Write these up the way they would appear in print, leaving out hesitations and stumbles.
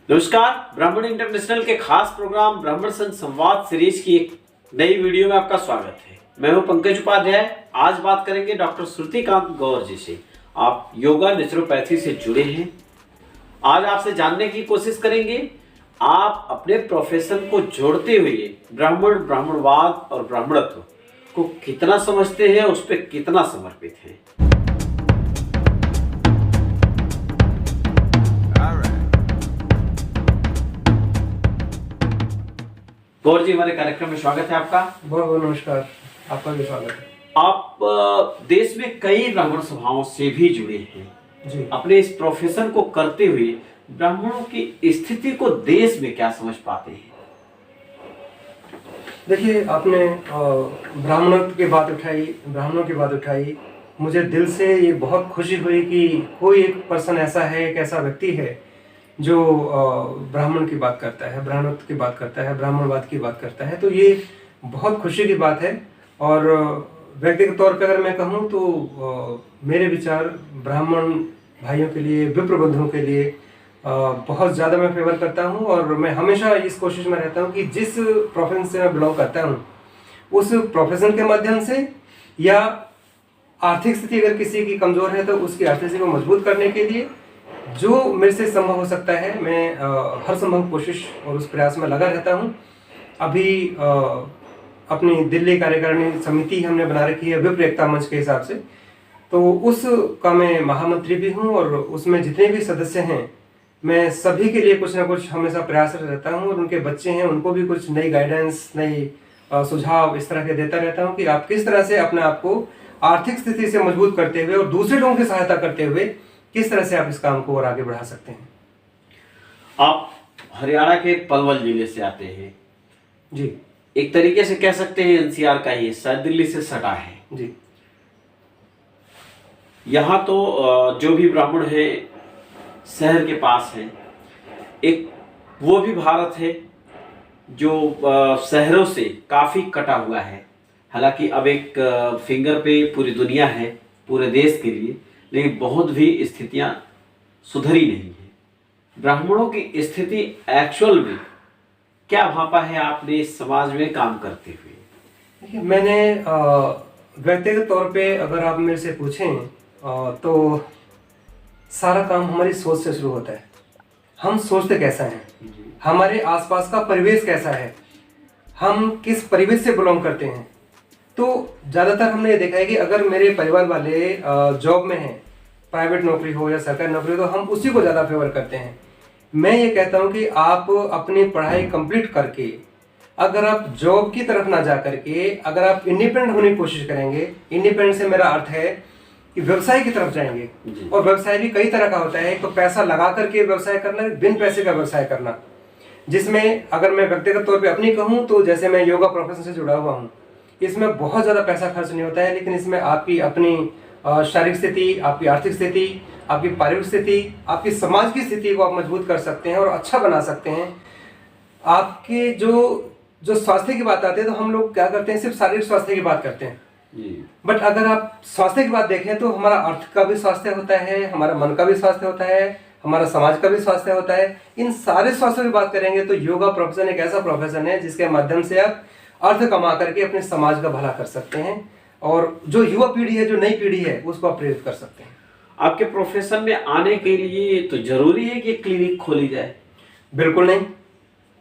नमस्कार। ब्राह्मण इंटरनेशनल के खास प्रोग्राम ब्राह्मण संघ संवाद सीरीज की एक नई वीडियो में आपका स्वागत है। मैं हूं पंकज उपाध्याय। आज बात करेंगे डॉक्टर श्रुतिकांत गौर जी से। आप योगा नेचुरोपैथी से जुड़े हैं। आज आपसे जानने की कोशिश करेंगे आप अपने प्रोफेशन को जोड़ते हुए ब्राह्मण, ब्राह्मणवाद और ब्राह्मणत्व को कितना समझते हैं, उस पर कितना समर्पित हैं। गौर जी, हमारे कार्यक्रम में स्वागत है आपका। बहुत बहुत नमस्कार, आपका भी स्वागत है। आप देश में कई ब्राह्मण सभाओं से भी जुड़े हैं जी। अपने इस प्रोफेशन को करते हुए ब्राह्मणों की स्थिति को देश में क्या समझ पाते हैं? देखिए, आपने ब्राह्मणत्व की बात उठाई, ब्राह्मणों की बात उठाई। मुझे दिल से ये बहुत खुशी हुई कि कोई एक पर्सन ऐसा है, एक ऐसा व्यक्ति है जो ब्राह्मण की बात करता है, ब्राह्मणत्व की बात करता है, ब्राह्मणवाद की बात करता है। तो ये बहुत खुशी की बात है। और व्यक्तिगत तौर पे अगर मैं कहूँ तो मेरे विचार ब्राह्मण भाइयों के लिए, विप्र बंधुओं के लिए बहुत ज़्यादा मैं फेवर करता हूँ। और मैं हमेशा इस कोशिश में रहता हूँ कि जिस प्रोफेशन से मैं बिलोंग करता हूँ उस प्रोफेशन के माध्यम से, या आर्थिक स्थिति अगर किसी की कमज़ोर है तो उसकी आर्थिक स्थिति को मजबूत करने के लिए जो मेरे से संभव हो सकता है, मैं हर संभव कोशिश और उस प्रयास में लगा रहता हूँ। अभी अपनी दिल्ली कार्यकारिणी समिति हमने बना रखी है विप्र एकता मंच के हिसाब से, तो उस का मैं महामंत्री भी हूँ। और उसमें जितने भी सदस्य हैं, मैं सभी के लिए कुछ ना कुछ हमेशा प्रयास रहता हूँ। और उनके बच्चे हैं, उनको भी कुछ नई गाइडेंस, नई सुझाव इस तरह के देता रहता हूँ कि आप किस तरह से अपने आप को आर्थिक स्थिति से मजबूत करते हुए और दूसरे लोगों की सहायता करते हुए किस तरह से आप इस काम को और आगे बढ़ा सकते हैं। आप हरियाणा के पलवल जिले से आते हैं जी। एक तरीके से कह सकते हैं एनसीआर का ही हिस्सा, दिल्ली से सटा है जी। यहाँ तो जो भी ब्राह्मण है शहर के पास है, एक वो भी भारत है जो शहरों से काफी कटा हुआ है। हालांकि अब एक फिंगर पे पूरी दुनिया है, पूरे देश के लिए, लेकिन बहुत भी स्थितियां सुधरी नहीं है। ब्राह्मणों की स्थिति एक्चुअल में क्या भापा है आपने इस समाज में काम करते हुए? देखिए, मैंने व्यक्तिगत तौर पे अगर आप मेरे से पूछें तो सारा काम हमारी सोच से शुरू होता है। हम सोचते कैसा हैं, हमारे आसपास का परिवेश कैसा है, हम किस परिवेश से बिलोंग करते हैं। तो ज़्यादातर हमने ये देखा है कि अगर मेरे परिवार वाले जॉब में हैं, प्राइवेट नौकरी हो या सरकारी नौकरी, तो हम उसी को ज़्यादा फेवर करते हैं। मैं ये कहता हूँ कि आप अपनी पढ़ाई कंप्लीट करके अगर आप जॉब की तरफ ना जा करके अगर आप इंडिपेंडेंट होने की कोशिश करेंगे, इंडिपेंडेंट से मेरा अर्थ है कि व्यवसाय की तरफ जाएंगे। और व्यवसाय भी कई तरह का होता है। तो पैसा लगा करके व्यवसाय करना, बिन पैसे का व्यवसाय करना, जिसमें अगर मैं व्यक्तिगत तौर पे अपनी कहूँ तो जैसे मैं योगा प्रोफेशन से जुड़ा हुआ हूँ, इसमें बहुत ज़्यादा पैसा खर्च नहीं होता है। लेकिन इसमें आपकी अपनी शारीरिक स्थिति, आपकी आर्थिक स्थिति, आपकी पारिवारिक स्थिति, आपकी समाज की स्थिति को आप मजबूत कर सकते हैं और अच्छा बना सकते हैं। आपके जो स्वास्थ्य की बात आती है तो हम लोग क्या करते हैं, सिर्फ शारीरिक स्वास्थ्य की बात करते हैं। बट अगर आप स्वास्थ्य की बात देखें तो हमारा अर्थ का भी स्वास्थ्य होता है, हमारा मन का भी स्वास्थ्य होता है, हमारा समाज का भी स्वास्थ्य होता है। इन सारे स्वास्थ्य की बात करेंगे तो योगा प्रोफेशन एक ऐसा प्रोफेशन है जिसके माध्यम से आप अर्थ कमा करके अपने समाज का भला कर सकते हैं और जो युवा पीढ़ी है, जो नई पीढ़ी है, उसको आप प्रेरित कर सकते हैं। आपके प्रोफेशन में आने के लिए तो जरूरी है कि क्लिनिक खोली जाए? बिल्कुल नहीं।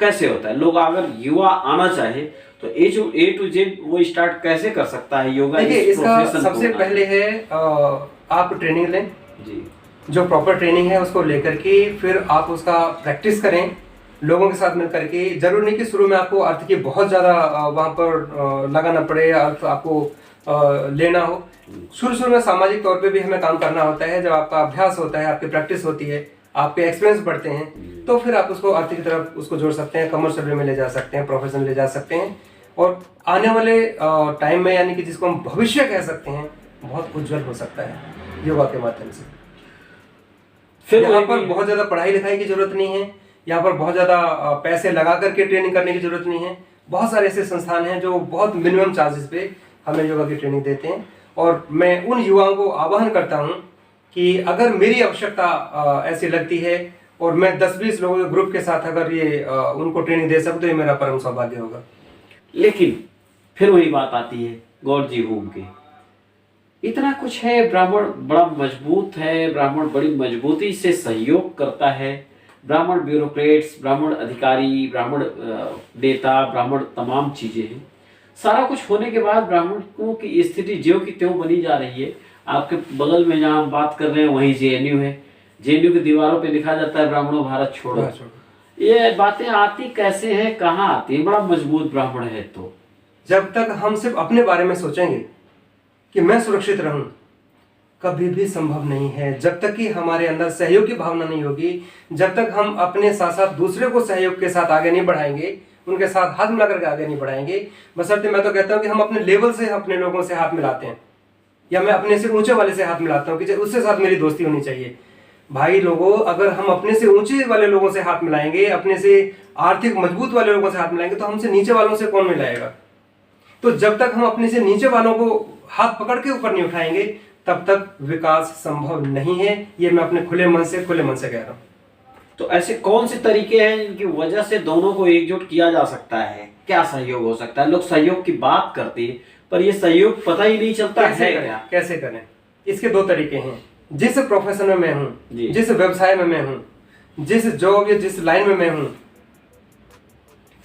कैसे होता है? लोग अगर युवा आना चाहे तो ए टू जेड वो स्टार्ट कैसे कर सकता है योगा? देखिए, इसका सबसे पहले है आप ट्रेनिंग लें जी। जो प्रॉपर ट्रेनिंग है उसको लेकर के फिर आप उसका प्रैक्टिस करें लोगों के साथ मिल करके। जरूर नहीं कि शुरू में आपको अर्थ की बहुत ज़्यादा वहाँ पर लगाना पड़े या अर्थ आपको लेना हो। शुरू में सामाजिक तौर पे भी हमें काम करना होता है। जब आपका अभ्यास होता है, आपकी प्रैक्टिस होती है, आपके एक्सपीरियंस बढ़ते हैं, तो फिर आप उसको अर्थ की तरफ उसको जोड़ सकते हैं, कमर्शियल वे में ले जा सकते हैं, प्रोफेशन ले जा सकते हैं। और आने वाले टाइम में, यानी कि जिसको हम भविष्य कह सकते हैं, बहुत उज्जवल हो सकता है योगा के माध्यम से। फिर यहाँ पर बहुत ज़्यादा पढ़ाई लिखाई की जरूरत नहीं है, यहाँ पर बहुत ज़्यादा पैसे लगा करके ट्रेनिंग करने की जरूरत नहीं है। बहुत सारे ऐसे संस्थान हैं जो बहुत मिनिमम चार्जेस पे हमें योगा की ट्रेनिंग देते हैं। और मैं उन युवाओं को आह्वान करता हूँ कि अगर मेरी आवश्यकता ऐसी लगती है और मैं 10-20 लोगों के ग्रुप के साथ अगर ये उनको ट्रेनिंग दे सकूं तो ये मेरा परम सौभाग्य होगा। लेकिन फिर वही बात आती है गॉड जी होम के, इतना कुछ है, ब्राह्मण बड़ा मजबूत है, ब्राह्मण बड़ी मजबूती से सहयोग करता है, ब्राह्मण ब्यूरोक्रेट्स, ब्राह्मण अधिकारी, ब्राह्मण नेता, ब्राह्मण तमाम चीजें हैं। सारा कुछ होने के बाद ब्राह्मणों की स्थिति ज्यों की त्यों बनी जा रही है। आपके बगल में जहाँ हम बात कर रहे हैं वहीं जेएनयू है, जेएनयू की दीवारों पे लिखा जाता है ब्राह्मणों भारत छोड़ो। ये बातें आती कैसे हैं, कहाँ आती है? बड़ा मजबूत ब्राह्मण है। तो जब तक हम सिर्फ अपने बारे में सोचेंगे कि मैं सुरक्षित रहूं, कभी भी संभव नहीं है। जब तक कि हमारे अंदर सहयोग की भावना नहीं होगी, जब तक हम अपने साथ साथ दूसरे को सहयोग के साथ आगे नहीं बढ़ाएंगे, उनके साथ हाथ मिला करके आगे नहीं बढ़ाएंगे। बशर्ते मैं तो कहता हूं कि हम अपने लेवल से अपने लोगों से हाथ मिलाते हैं, या मैं अपने से ऊंचे वाले से हाथ मिलाता हूं कि उससे साथ मेरी दोस्ती होनी चाहिए। भाई लोगों, अगर हम अपने से ऊंचे वाले लोगों से हाथ मिलाएंगे, अपने से आर्थिक मजबूत वाले लोगों से हाथ मिलाएंगे, तो हमसे नीचे वालों से कौन मिलाएगा? तो जब तक हम अपने से नीचे वालों को हाथ पकड़ के ऊपर नहीं उठाएंगे, तब तक विकास संभव नहीं है। ये मैं अपने खुले मन से कह रहा हूं। तो ऐसे कौन से तरीके हैं जिनकी वजह से दोनों को एकजुट किया जा सकता है? क्या सहयोग हो सकता है? लोग सहयोग की बात करते हैं पर ये सहयोग पता ही नहीं चलता है। कैसे करें? इसके दो तरीके हैं। जिस प्रोफेशन में मैं हूँ, जिस व्यवसाय में मैं हूँ, जिस जॉब या जिस लाइन में मैं हूँ,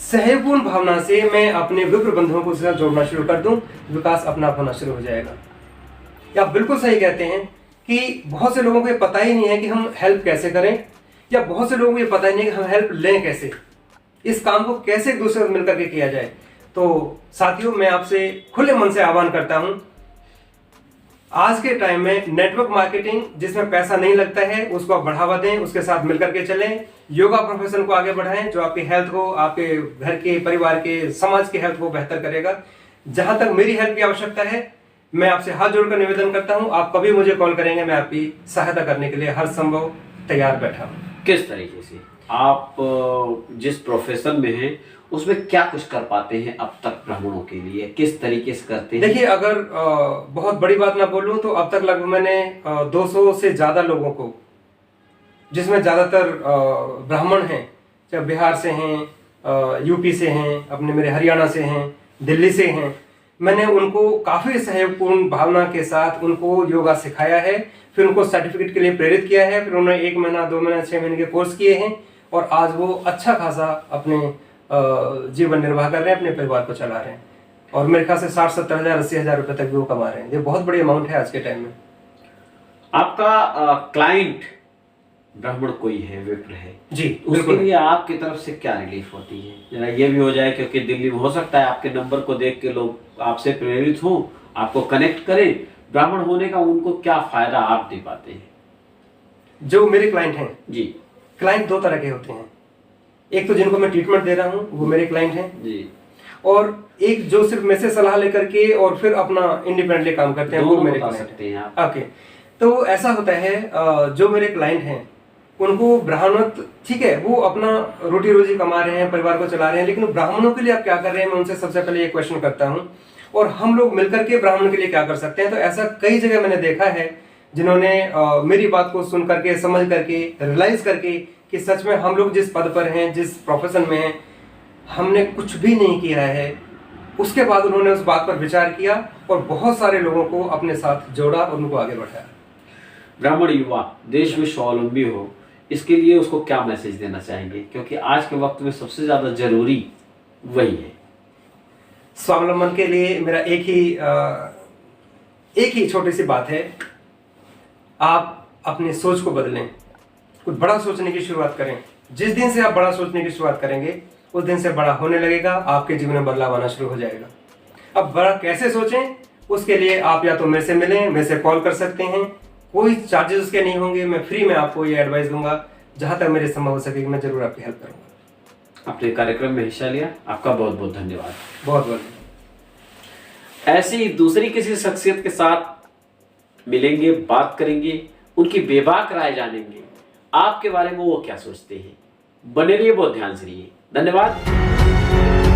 सहयोगपूर्ण भावना से मैं अपने विप्र बंधुओं को साथ जोड़ना शुरू कर दूं, विकास अपना आप होना शुरू हो जाएगा। या बिल्कुल सही कहते हैं कि बहुत से लोगों को ये पता ही नहीं है कि हम हेल्प कैसे करें, या बहुत से लोगों को ये पता ही नहीं है कि हम हेल्प लें कैसे, इस काम को कैसे एक दूसरे से मिलकर के किया जाए। तो साथियों, मैं आपसे खुले मन से आह्वान करता हूं, आज के टाइम में नेटवर्क मार्केटिंग जिसमें पैसा नहीं लगता है, उसको आप बढ़ावा दें, उसके साथ मिलकर के चलें। योगा प्रोफेशन को आगे बढ़ाएं, जो आपकी हेल्थ को, आपके घर के, परिवार के, समाज की हेल्थ को बेहतर करेगा। जहां तक मेरी हेल्प की आवश्यकता है, मैं आपसे हाथ जोड़कर निवेदन करता हूं, आप कभी मुझे कॉल करेंगे, मैं आपकी सहायता करने के लिए हर संभव तैयार बैठा हूं। किस तरीके से आप जिस प्रोफेशन में हैं उसमें क्या कुछ कर पाते हैं अब तक ब्राह्मणों के लिए? किस तरीके से करते हैं? देखिए, अगर बहुत बड़ी बात ना बोलूं तो अब तक लगभग मैंने 200 से ज्यादा लोगों को, जिसमें ज्यादातर ब्राह्मण हैं, चाहे बिहार से हैं, यूपी से हैं, अपने मेरे हरियाणा से हैं, दिल्ली से हैं, मैंने उनको काफी सहयोगपूर्ण भावना के साथ उनको योगा सिखाया है। फिर उनको सर्टिफिकेट के लिए प्रेरित किया है। फिर उन्होंने 1 महीना, 2 महीना, 6 महीने के कोर्स किए हैं और आज वो अच्छा खासा अपने जीवन निर्वाह कर रहे हैं, अपने परिवार को चला रहे हैं। और मेरे ख्याल से 60-70 हज़ार, 80 हज़ार रुपए तक भी वो कमा रहे हैं। ये बहुत बड़ी अमाउंट है आज के टाइम में। आपका क्लाइंट ब्राह्मण कोई है, विप्र है जी, उसके लिए आपकी तरफ से क्या रिलीफ होती है? जरा ये भी हो जाए, क्योंकि दिल्ली में हो सकता है आपके नंबर को देख के लोग आपसे प्रेरित हों, आपको कनेक्ट करें। ब्राह्मण होने का उनको क्या फायदा आप दे पाते हैं? जो मेरे क्लाइंट हैं जी, क्लाइंट 2 तरह के होते हैं। एक तो जिनको मैं ट्रीटमेंट दे रहा हूँ, वो मेरे क्लाइंट हैं जी, और एक जो सिर्फ मेरे से सलाह लेकर के और फिर अपना इंडिपेंडेंटली काम करते हैं, वो मेरे क्लाइंट हैं आप। ओके, तो ऐसा होता है, जो मेरे क्लाइंट हैं उनको ब्राह्मण, ठीक है, वो अपना रोटी रोजी कमा रहे हैं, परिवार को चला रहे हैं, लेकिन ब्राह्मणों के लिए आप क्या कर रहे हैं, मैं उनसे सबसे पहले ये क्वेश्चन करता हूँ। और हम लोग मिलकर के ब्राह्मण के लिए क्या कर सकते हैं? तो ऐसा कई जगह मैंने देखा है जिन्होंने मेरी बात को सुन करके, समझ करके, रियलाइज करके कि सच में हम लोग जिस पद पर हैं, जिस प्रोफेशन में हैं, हमने कुछ भी नहीं किया है, उसके बाद उन्होंने उस बात पर विचार किया और बहुत सारे लोगों को अपने साथ जोड़ा और उनको आगे बढ़ाया। ब्राह्मण युवा देश में स्वावलंबी हो, इसके लिए उसको क्या मैसेज देना चाहेंगे? क्योंकि आज के वक्त में सबसे ज्यादा जरूरी वही है। स्वावलंबन के लिए मेरा एक ही छोटी सी बात है, आप अपनी सोच को बदलें, कुछ बड़ा सोचने की शुरुआत करें। जिस दिन से आप बड़ा सोचने की शुरुआत करेंगे, उस दिन से बड़ा होने लगेगा, आपके जीवन में बदलाव आना शुरू हो जाएगा। अब बड़ा कैसे सोचें, उसके लिए आप या तो मेरे से मिलें, मेरे से कॉल कर सकते हैं, कोई चार्जेस उसके नहीं होंगे, मैं फ्री में आपको ये एडवाइस दूंगा। जहां तक मेरे संभव हो सकेगी मैं जरूर आपकी हेल्प करूंगा। आपने कार्यक्रम में हिस्सा लिया, आपका बहुत बहुत धन्यवाद। बहुत बहुत। ऐसी दूसरी किसी शख्सियत के साथ मिलेंगे, बात करेंगे, उनकी बेबाक राय जानेंगे, आपके बारे में वो क्या सोचते हैं। बने रहिए, बहुत ध्यान से रहिए। धन्यवाद।